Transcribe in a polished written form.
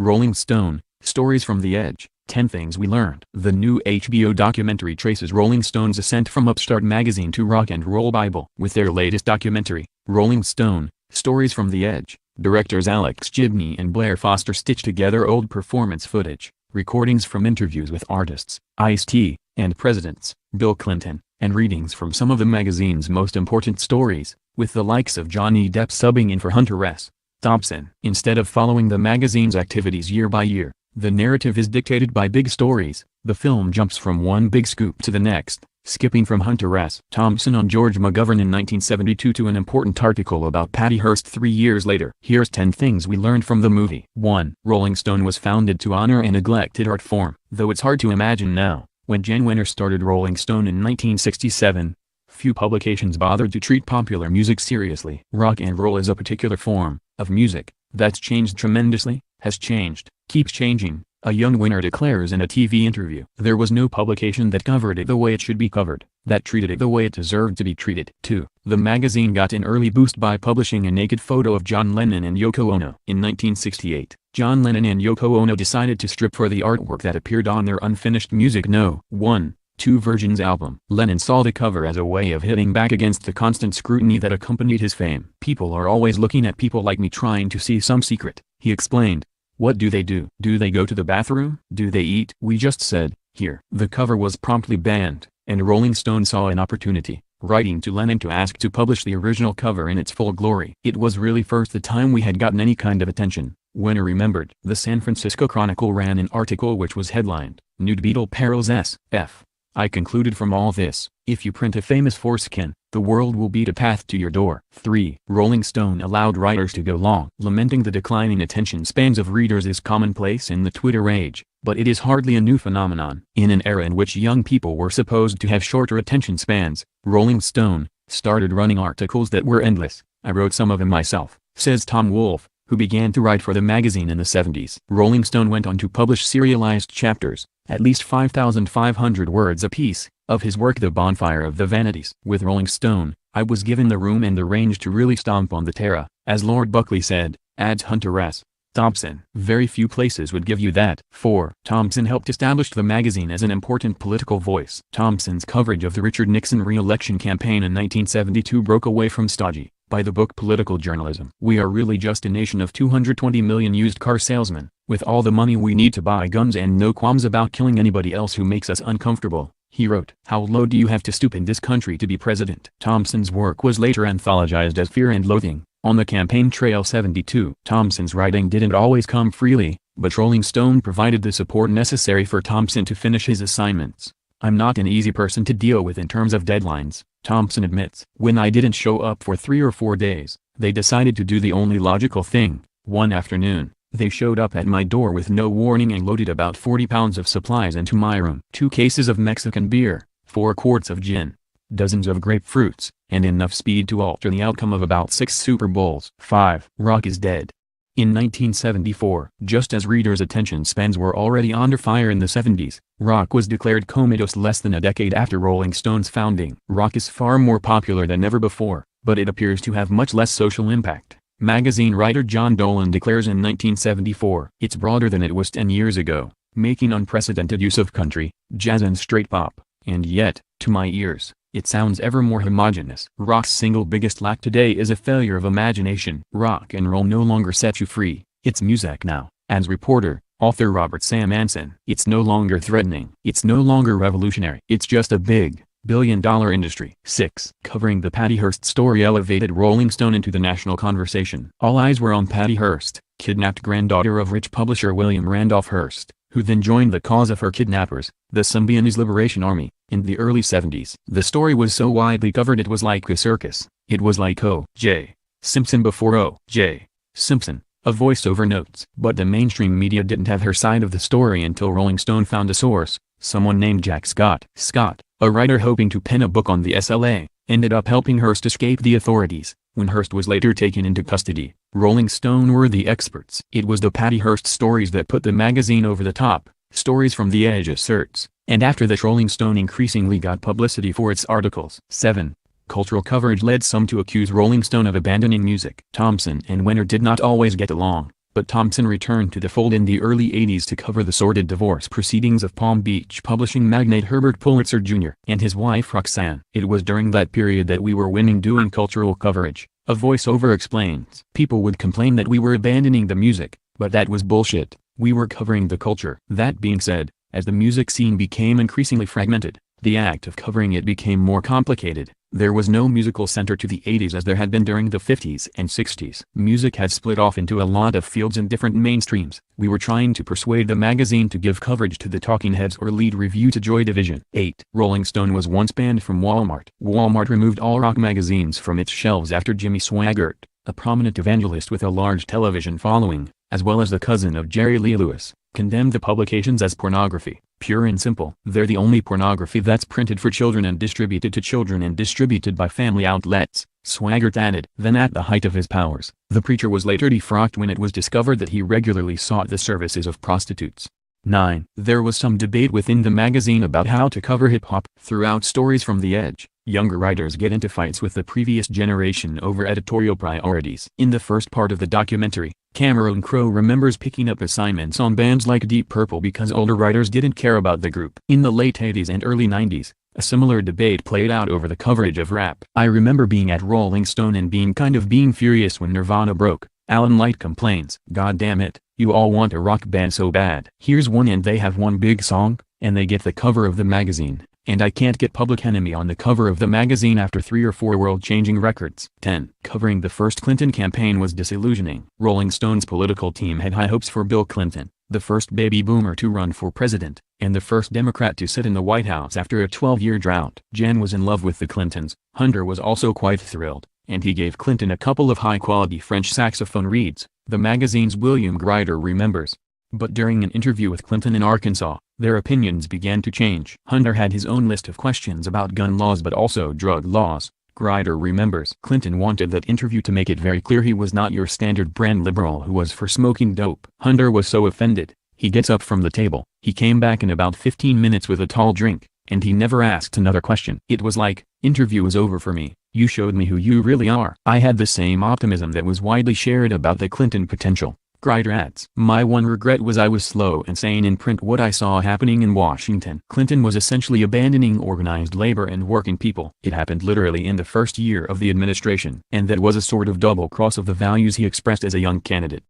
Rolling Stone, Stories from the Edge, 10 Things We Learned. The new HBO documentary traces Rolling Stone's ascent from upstart magazine to rock and roll Bible. With their latest documentary, Rolling Stone, Stories from the Edge, directors Alex Gibney and Blair Foster stitched together old performance footage, recordings from interviews with artists, Ice-T, and presidents, Bill Clinton, and readings from some of the magazine's most important stories, with the likes of Johnny Depp subbing in for Hunter S. Thompson. Instead of following the magazine's activities year by year, the narrative is dictated by big stories. The film jumps from one big scoop to the next, skipping from Hunter S. Thompson on George McGovern in 1972 to an important article about Patty Hearst 3 years later. Here's 10 things we learned from the movie. 1. Rolling Stone was founded to honor a neglected art form. Though it's hard to imagine now, when Jan Wenner started Rolling Stone in 1967, few publications bothered to treat popular music seriously. Rock and roll is a particular form of music that's changed tremendously, has changed, keeps changing, a young Wenner declares in a TV interview. There was no publication that covered it the way it should be covered, that treated it the way it deserved to be treated. 2. The magazine got an early boost by publishing a naked photo of John Lennon and Yoko Ono. In 1968, John Lennon and Yoko Ono decided to strip for the artwork that appeared on their unfinished Music No. 1, 2 Virgins album. Lennon saw the cover as a way of hitting back against the constant scrutiny that accompanied his fame. People are always looking at people like me trying to see some secret, he explained. What do? Do they go to the bathroom? Do they eat? We just said, here. The cover was promptly banned, and Rolling Stone saw an opportunity, writing to Lennon to ask to publish the original cover in its full glory. It was really first the time we had gotten any kind of attention, Wenner remembered. The San Francisco Chronicle ran an article which was headlined, Nude Beatle Perils S.F. I concluded from all this, if you print a famous foreskin, the world will beat a path to your door. 3. Rolling Stone allowed writers to go long. Lamenting the declining attention spans of readers is commonplace in the Twitter age, but it is hardly a new phenomenon. In an era in which young people were supposed to have shorter attention spans, Rolling Stone started running articles that were endless. I wrote some of them myself, says Tom Wolfe, who began to write for the magazine in the 70s. Rolling Stone went on to publish serialized chapters, at least 5,500 words apiece, of his work The Bonfire of the Vanities. With Rolling Stone, I was given the room and the range to really stomp on the terra, as Lord Buckley said, adds Hunter S. Thompson. Very few places would give you that. 4. Thompson helped establish the magazine as an important political voice. Thompson's coverage of the Richard Nixon re-election campaign in 1972 broke away from stodgy, by-the-book political journalism. We are really just a nation of 220 million used car salesmen, with all the money we need to buy guns and no qualms about killing anybody else who makes us uncomfortable, he wrote. How low do you have to stoop in this country to be president? Thompson's work was later anthologized as Fear and Loathing, on the campaign trail 72. Thompson's writing didn't always come freely, but Rolling Stone provided the support necessary for Thompson to finish his assignments. I'm not an easy person to deal with in terms of deadlines, Thompson admits. When I didn't show up for 3 or 4 days, they decided to do the only logical thing. One afternoon, they showed up at my door with no warning and loaded about 40 pounds of supplies into my room. 2 cases of Mexican beer, 4 quarts of gin, dozens of grapefruits, and enough speed to alter the outcome of about 6 Super Bowls. 5. Rock is dead. In 1974, just as readers' attention spans were already under fire in the 70s, rock was declared comatose less than a decade after Rolling Stone's founding. Rock is far more popular than ever before, but it appears to have much less social impact. Magazine writer John Dolan declares in 1974, it's broader than it was 10 years ago, making unprecedented use of country, jazz and straight pop, and yet, to my ears, it sounds ever more homogeneous. Rock's single biggest lack today is a failure of imagination. Rock and roll no longer set you free, it's music now, adds reporter, author Robert Sam Anson. It's no longer threatening. It's no longer revolutionary. It's just a big, billion-dollar industry. 6. Covering the Patty Hearst story elevated Rolling Stone into the national conversation. All eyes were on Patty Hearst, kidnapped granddaughter of rich publisher William Randolph Hearst, who then joined the cause of her kidnappers, the Symbionese Liberation Army, in the early 70s. The story was so widely covered it was like a circus. It was like O.J. Simpson before O.J. Simpson, a voiceover notes. But the mainstream media didn't have her side of the story until Rolling Stone found a source, someone named Jack Scott. Scott, a writer hoping to pen a book on the SLA, ended up helping Hearst escape the authorities. When Hearst was later taken into custody, Rolling Stone were the experts. It was the Patty Hearst stories that put the magazine over the top, Stories from the Edge asserts, and after that Rolling Stone increasingly got publicity for its articles. 7. Cultural coverage led some to accuse Rolling Stone of abandoning music. Thompson and Wenner did not always get along, but Thompson returned to the fold in the early 80s to cover the sordid divorce proceedings of Palm Beach publishing magnate Herbert Pulitzer Jr. and his wife Roxanne. It was during that period that we were winning doing cultural coverage, a voiceover explains. People would complain that we were abandoning the music, but that was bullshit. We were covering the culture. That being said, as the music scene became increasingly fragmented, the act of covering it became more complicated. There was no musical center to the 80s as there had been during the 50s and 60s. Music had split off into a lot of fields and different mainstreams. We were trying to persuade the magazine to give coverage to the Talking Heads or lead review to Joy Division. 8. Rolling Stone was once banned from Walmart. Walmart removed all rock magazines from its shelves after Jimmy Swaggart, a prominent evangelist with a large television following, as well as the cousin of Jerry Lee Lewis, condemned the publications as pornography. Pure and simple. They're the only pornography that's printed for children and distributed to children and distributed by family outlets, Swaggart added. Then at the height of his powers, the preacher was later defrocked when it was discovered that he regularly sought the services of prostitutes. 9. There was some debate within the magazine about how to cover hip-hop. Throughout Stories from the Edge, younger writers get into fights with the previous generation over editorial priorities. In the first part of the documentary, Cameron Crowe remembers picking up assignments on bands like Deep Purple because older writers didn't care about the group. In the late 80s and early 90s, a similar debate played out over the coverage of rap. I remember being at Rolling Stone and being furious when Nirvana broke. Alan Light complains, "God damn it, you all want a rock band so bad. Here's one and they have one big song, and they get the cover of the magazine. And I can't get Public Enemy on the cover of the magazine after 3 or 4 world-changing records." 10. Covering the first Clinton campaign was disillusioning. Rolling Stone's political team had high hopes for Bill Clinton, the first baby boomer to run for president, and the first Democrat to sit in the White House after a 12-year drought. Jan was in love with the Clintons. Hunter was also quite thrilled, and he gave Clinton a couple of high-quality French saxophone reeds, the magazine's William Grider remembers. But during an interview with Clinton in Arkansas, their opinions began to change. Hunter had his own list of questions about gun laws but also drug laws, Grider remembers. Clinton wanted that interview to make it very clear he was not your standard brand liberal who was for smoking dope. Hunter was so offended, he gets up from the table. He came back in about 15 minutes with a tall drink, and he never asked another question. It was like, "Interview is over for me. You showed me who you really are." I had the same optimism that was widely shared about the Clinton potential. Grider adds, "My one regret was I was slow and saying in print what I saw happening in Washington." Clinton was essentially abandoning organized labor and working people. It happened literally in the first year of the administration. And that was a sort of double cross of the values he expressed as a young candidate.